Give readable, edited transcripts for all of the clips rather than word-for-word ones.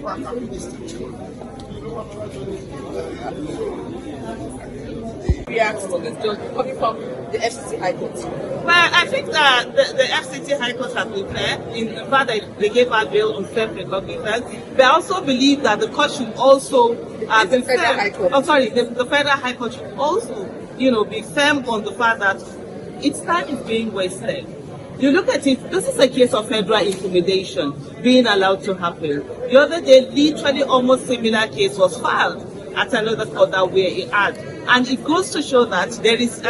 React to this coming from the FCT High Court? Well, I think that the FCT High Court has been fair in the fact that they gave her bail on self-recognizance. But I also believe that the court should also be the Federal High Court. The Federal High Court should also, be firm on the fact that its time is being wasted. You look at it, this is a case of federal intimidation being allowed to happen. The other day, literally almost similar case was filed at another court that where it had. And it goes to show that there is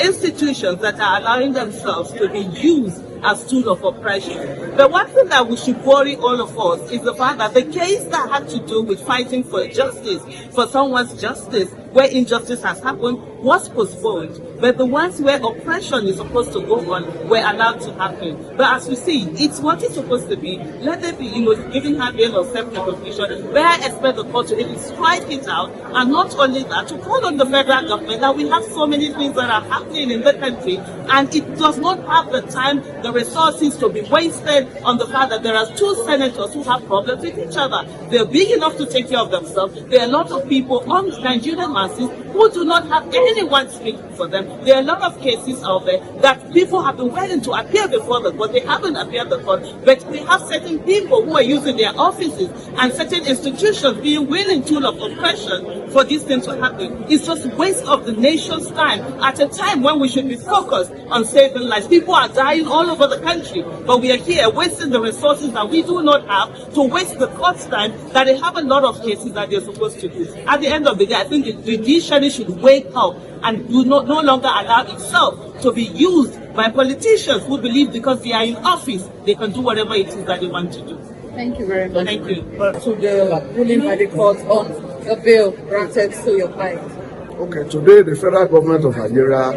institutions that are allowing themselves to be used as tool of oppression. The one thing that we should worry all of us is the fact that the case that had to do with fighting for justice, for someone's justice, where injustice has happened, was postponed. But the ones where oppression is supposed to go on were allowed to happen. But as we see, it's what it's supposed to be. Let them be, giving her bail of self-recognition, where I expect the court to even strike it out, and not only that, to call on the federal government that we have so many things that are happening in the country, and it does not have the time, the resources to be wasted on the fact that there are two senators who have problems with each other. They're big enough to take care of themselves. There are a lot of people on Nigerian masses who do not have anyone speaking for them. There are a lot of cases out there that people have been willing to appear before the court. They haven't appeared before, but we have certain people who are using their offices and certain institutions being willing tool of oppression for this thing to happen. It's just waste of the nation's time at a time when we should be focused on saving lives. People are dying all over the country, but we are here wasting the resources that we do not have to waste the court's time that they have a lot of cases that they're supposed to do. At the end of the day, I think the judiciary should wake up and do no longer allow itself to be used by politicians who believe because they are in office, they can do whatever it is that they want to do. Thank you very much. Thank you. To the ruling by the court on the bail granted to your client. Okay, today the federal government of Nigeria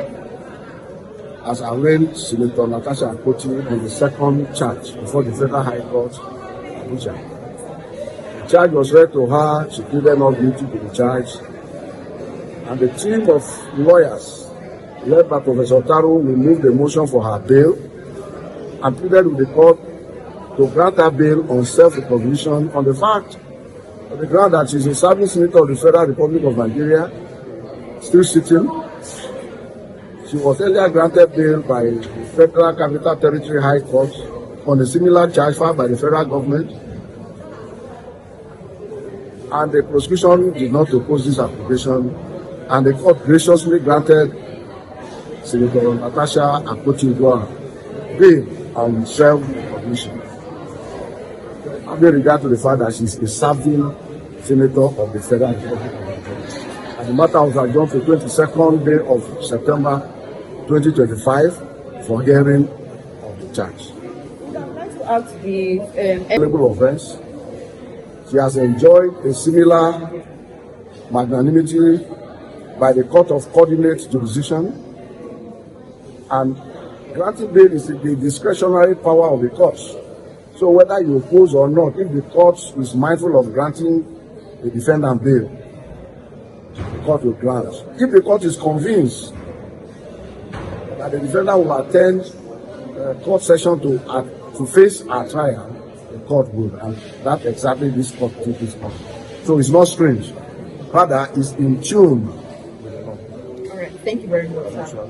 has arraigned Senator Natasha Akpoti on the second charge before the Federal High Court, Abuja. The charge was read to her, she pleaded not guilty to the charge, and the team of lawyers led by Professor Taro removed the motion for her bail and pleaded with the court to grant her bail on self-recognition on the fact, on the ground that she is a serving senator of the Federal Republic of Nigeria, still sitting. She was earlier granted bail by the Federal Capital Territory High Court on a similar charge filed by the federal government, and the prosecution did not oppose this application, and the court graciously granted Senator Natasha Akpoti-Uduaghan bail on self-recognition, having regard to the fact that she is a serving senator of the Federal Republic of Nigeria. And the matter was adjourned to 22nd day of September 2025 for hearing of the charge. I'd like to ask the offense. She has enjoyed a similar magnanimity by the Court of Coordinate Jurisdiction, and granting bail is the discretionary power of the court. So whether you oppose or not, if the court is mindful of granting the defendant bail, the court will grant. If the court is convinced that the defendant will attend court session to face a trial, the court will, and that's exactly this court takes on. So it's not strange. Rather, it's in tune with the law. All right. Thank you very much, sir.